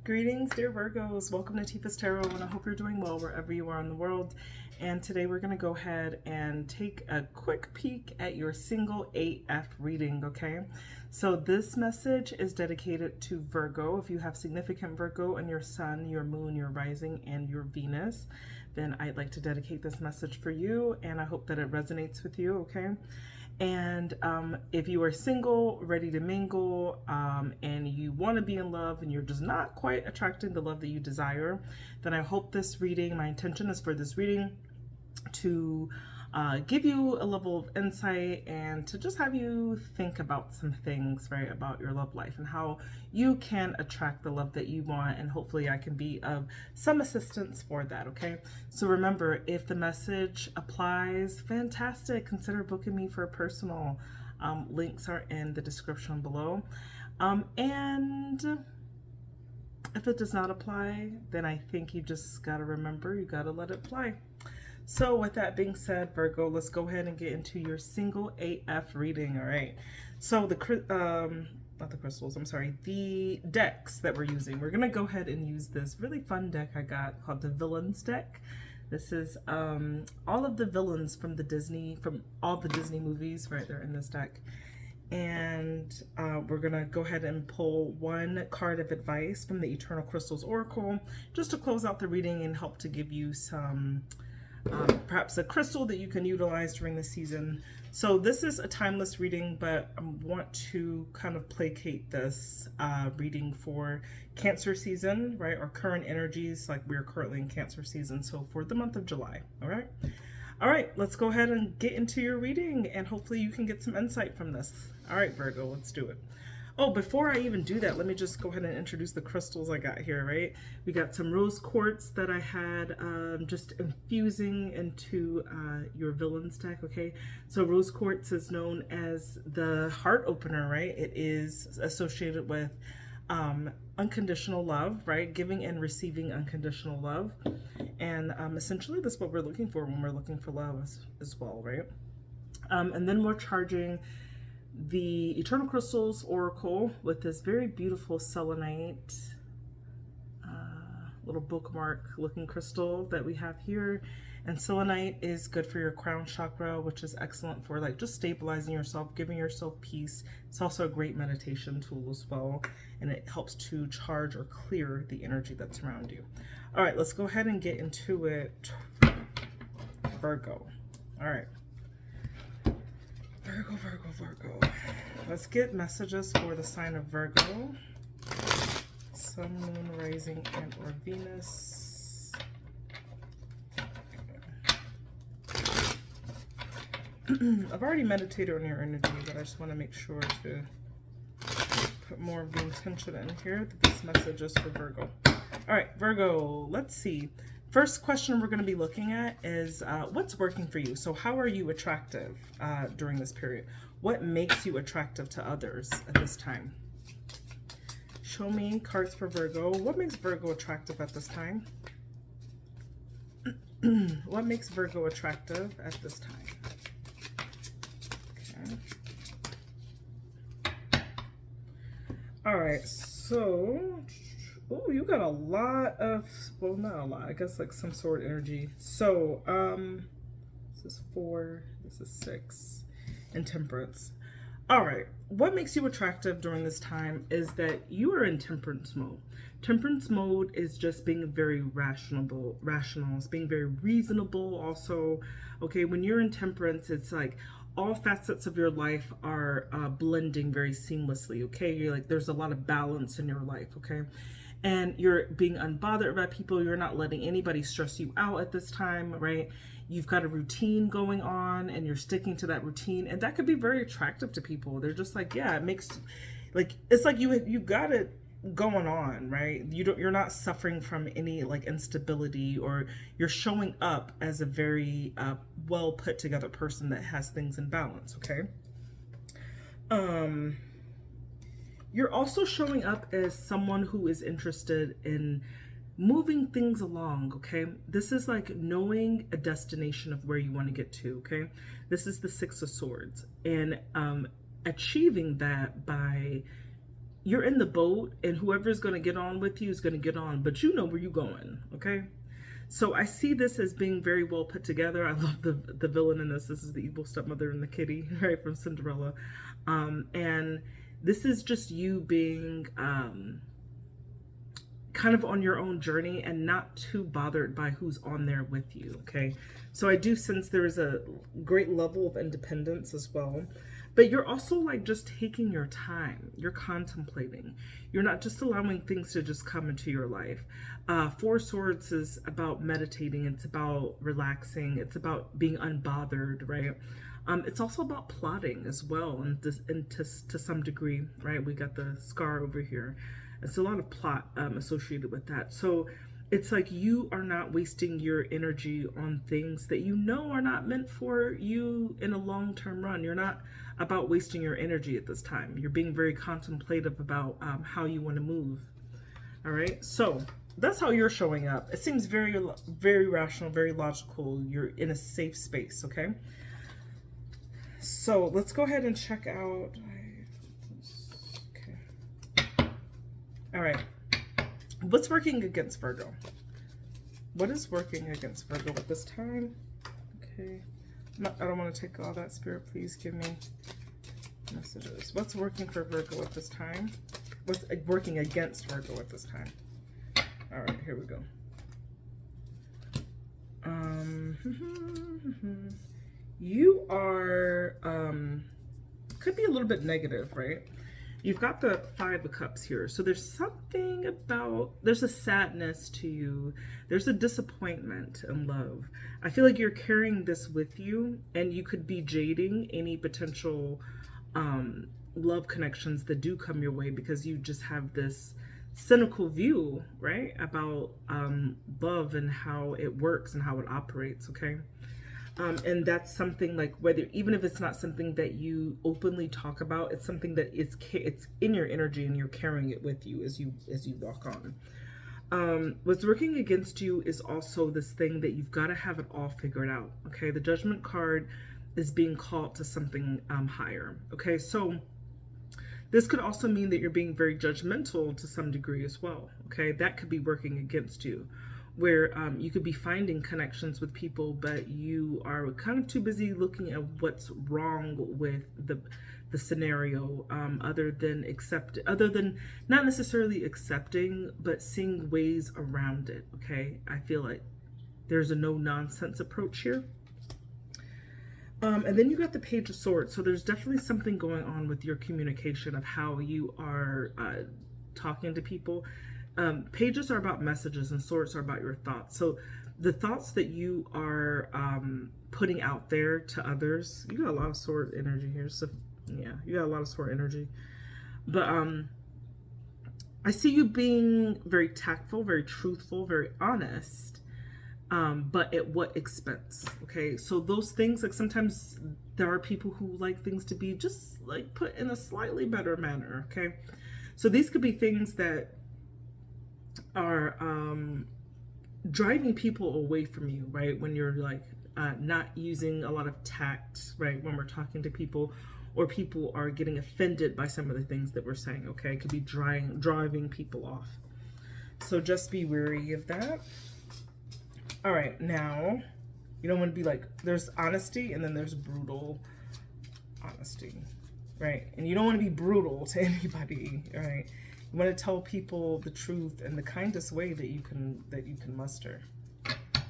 Greetings, dear Virgos. Welcome to Tifa's Tarot, and I hope you're doing well wherever you are in the world. And today we're going to go ahead and take a quick peek at your single AF reading, okay? So this message is dedicated to Virgo. If you have significant Virgo in your sun, your moon, your rising, and your Venus, then I'd like to dedicate this message for you, and I hope that it resonates with you, okay? And if you are single, ready to mingle, and you want to be in love and you're just not quite attracting the love that you desire, then I hope this reading, my intention is for this reading to give you a level of insight and to just have you think about some things, right, about your love life and how you can attract the love that you want, and hopefully I can be of some assistance for that, okay? So remember, if the message applies, fantastic, consider booking me for a personal. Links are in the description below. And if it does not apply, then I think you just gotta remember, you gotta let it fly. So with that being said, Virgo, let's go ahead and get into your single AF reading, all right? So not the crystals, I'm sorry, the decks that we're using, we're gonna go ahead and use this really fun deck I got called the Villains deck. This is all of the villains from all the Disney movies, right? They're in this deck. And we're gonna go ahead and pull one card of advice from the Eternal Crystals Oracle, just to close out the reading and help to give you some perhaps a crystal that you can utilize during the season. So this is a timeless reading, but I want to kind of placate this reading for Cancer season, right? Or current energies, like we're currently in Cancer season. So for the month of July, all right? All right, let's go ahead and get into your reading, and hopefully you can get some insight from this. All right, Virgo, let's do it. Oh, before I even do that, let me just go ahead and introduce the crystals I got here, right? We got some rose quartz that I had just infusing into your Villains deck, okay? So rose quartz is known as the heart opener, right? It is associated with unconditional love, right? Giving and receiving unconditional love. And essentially that's what we're looking for when we're looking for love as well, right? And then we're charging the Eternal Crystals Oracle with this very beautiful selenite little bookmark looking crystal that we have here. And selenite is good for your crown chakra, which is excellent for like just stabilizing yourself, giving yourself peace. It's also a great meditation tool as well, and it helps to charge or clear the energy that's around you. All right, let's go ahead and get into it. Virgo. All right. Virgo, Virgo, Virgo. Let's get messages for the sign of Virgo. Sun, Moon, Rising, and or Venus. I've already meditated on your energy, but I just want to make sure to put more of the intention in here that this message is for Virgo. All right, Virgo, let's see. First question we're going to be looking at is what's working for you? So how are you attractive during this period? What makes you attractive to others at this time? Show me cards for Virgo. What makes Virgo attractive at this time? What makes Virgo attractive at this time? Okay. All right, so oh, you got a lot of, well, not a lot, I guess like some sword energy. So, this is 4, this is 6, and Temperance. All right, what makes you attractive during this time is that you are in temperance mode. Temperance mode is just being very rational, it's being very reasonable also. Okay, when you're in temperance, it's like all facets of your life are blending very seamlessly, okay? You're like, there's a lot of balance in your life, okay? And you're being unbothered by people. You're not letting anybody stress you out at this time, right? You've got a routine going on and you're sticking to that routine. And that could be very attractive to people. They're just like, yeah, it makes, like, it's like you got it going on, right? You're not suffering from any like instability, or you're showing up as a very well put together person that has things in balance, okay? You're also showing up as someone who is interested in moving things along, okay? This is like knowing a destination of where you want to get to, okay? This is the 6 of Swords, and achieving that by you're in the boat, and whoever's going to get on with you is going to get on, but you know where you're going, okay? So I see this as being very well put together. I love the villain in this. This is the evil stepmother and the kitty, right, from Cinderella. And this is just you being kind of on your own journey and not too bothered by who's on there with you, okay? So I do sense there is a great level of independence as well. But you're also like just taking your time. You're contemplating. You're not just allowing things to just come into your life. Four Swords is about meditating. It's about relaxing. It's about being unbothered, right? It's also about plotting as well, and to some degree, right? We got the scar over here. It's a lot of plot associated with that. So it's like you are not wasting your energy on things that you know are not meant for you in a long-term run. You're not about wasting your energy at this time. You're being very contemplative about how you want to move. All right, so that's how you're showing up. It seems very, very rational, very logical. You're in a safe space, okay? So let's go ahead and check out. Okay. All right. What's working against Virgo? What is working against Virgo at this time? Okay. I don't want to take all that, Spirit. Please give me messages. What's working for Virgo at this time? What's working against Virgo at this time? All right, here we go. You are, could be a little bit negative, right? You've got the Five of Cups here. So there's something about, there's a sadness to you. There's a disappointment in love. I feel like you're carrying this with you, and you could be jading any potential love connections that do come your way, because you just have this cynical view, right, about love and how it works and how it operates, okay? And that's something like, whether, even if it's not something that you openly talk about, it's something that it's in your energy, and you're carrying it with you as you walk on. What's working against you is also this thing that you've got to have it all figured out, okay? The Judgment card is being called to something higher, okay? So this could also mean that you're being very judgmental to some degree as well, okay? That could be working against you, where you could be finding connections with people, but you are kind of too busy looking at what's wrong with the scenario, other than not necessarily accepting, but seeing ways around it, okay? I feel like there's a no-nonsense approach here. And then you got the Page of Swords. So there's definitely something going on with your communication of how you are talking to people. Pages are about messages, and swords are about your thoughts. So the thoughts that you are putting out there to others, you got a lot of sword energy here. So yeah, you got a lot of sword energy. But I see you being very tactful, very truthful, very honest. But at what expense? Okay, so those things, like sometimes there are people who like things to be just like put in a slightly better manner. Okay, so these could be things that are driving people away from you, right? When you're like not using a lot of tact, right? When we're talking to people, or people are getting offended by some of the things that we're saying, okay? It could be driving people off. So just be wary of that. All right, now, you don't want to be like, there's honesty and then there's brutal honesty, right? And you don't want to be brutal to anybody, right? You want to tell people the truth in the kindest way that you can muster,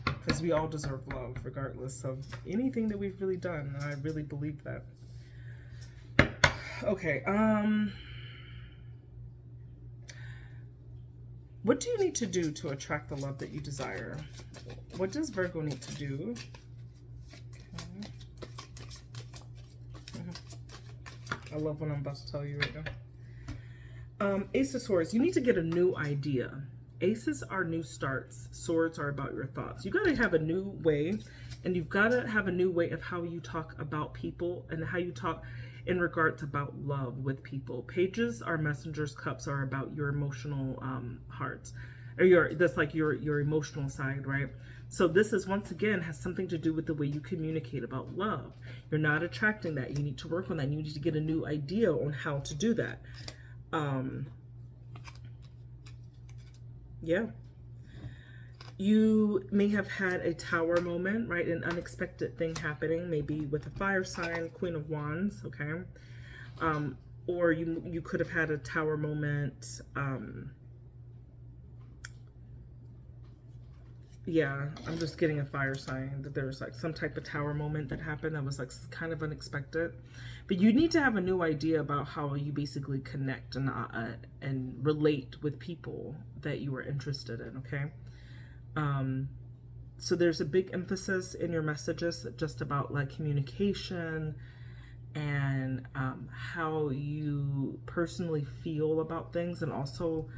because we all deserve love regardless of anything that we've really done. And I really believe that. Okay, what do you need to do to attract the love that you desire? What does Virgo need to do? Okay. I love what I'm about to tell you right now. Ace of Swords, you need to get a new idea. Aces are new starts. Swords are about your thoughts. You got to have a new way, and you've got to have a new way of how you talk about people and how you talk in regards about love with people. Pages are messengers. Cups are about your emotional hearts, or that's like your emotional side, right? So this is, once again, has something to do with the way you communicate about love. You're not attracting that. You need to work on that. You need to get a new idea on how to do that. Yeah. You may have had a tower moment, right? An unexpected thing happening, maybe with a fire sign, Queen of Wands, okay? Or you could have had a tower moment. Yeah, I'm just getting a fire sign that there's like some type of tower moment that happened that was like kind of unexpected. But you need to have a new idea about how you basically connect and relate with people that you are interested in, okay? So there's a big emphasis in your messages just about like communication and how you personally feel about things, and also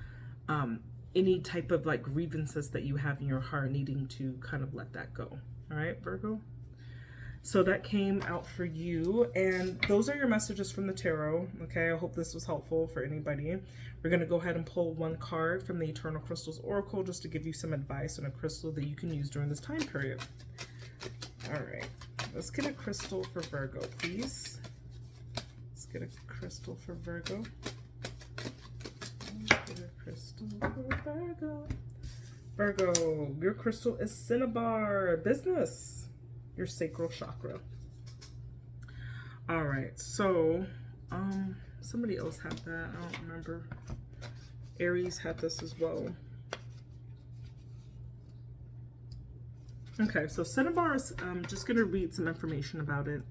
any type of like grievances that you have in your heart, needing to kind of let that go. All right, Virgo? So that came out for you, and those are your messages from the tarot. Okay, I hope this was helpful for anybody. We're going to go ahead and pull one card from the Eternal Crystals Oracle just to give you some advice on a crystal that you can use during this time period. All right, let's get a crystal for Virgo, please. Let's get a crystal for Virgo. Get a crystal for Virgo. Virgo, your crystal is CINNABAR, business, your sacral chakra. All right, so somebody else had that. I don't remember. Aries had this as well. Okay, so CINNABAR is, just going to read some information about it.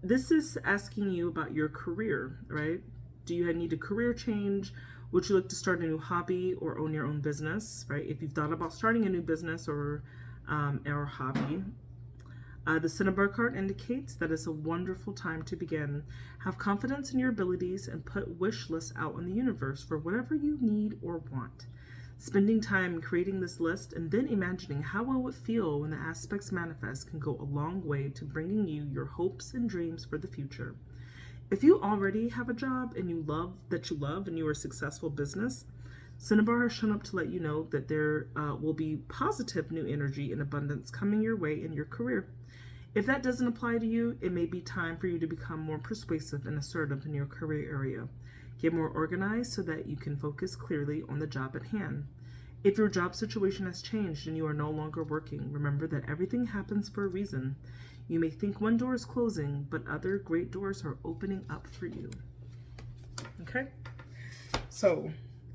This is asking you about your career, right? Do you need a career change? Would you like to start a new hobby or own your own business, right? If you've thought about starting a new business or hobby. The CINNABAR card indicates that it's a wonderful time to begin. Have confidence in your abilities and put wish lists out in the universe for whatever you need or want. Spending time creating this list and then imagining how it would feel when the aspects manifest can go a long way to bringing you your hopes and dreams for the future. If you already have a job and you love and you are a successful business, CINNABAR has shown up to let you know that there will be positive new energy and abundance coming your way in your career. If that doesn't apply to you, it may be time for you to become more persuasive and assertive in your career area. Get more organized so that you can focus clearly on the job at hand. If your job situation has changed and you are no longer working, remember that everything happens for a reason. You may think one door is closing, but other great doors are opening up for you. Okay? So,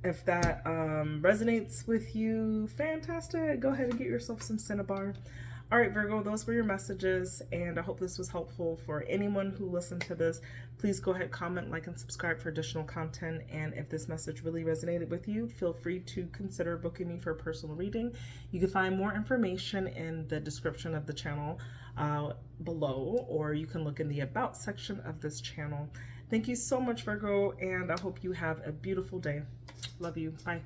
if that resonates with you, fantastic. Go ahead and get yourself some CINNABAR. All right, Virgo, those were your messages, and I hope this was helpful for anyone who listened to this. Please go ahead, comment, like, and subscribe for additional content. And if this message really resonated with you, feel free to consider booking me for a personal reading. You can find more information in the description of the channel below, or you can look in the About section of this channel. Thank you so much, Virgo, and I hope you have a beautiful day. Love you. Bye.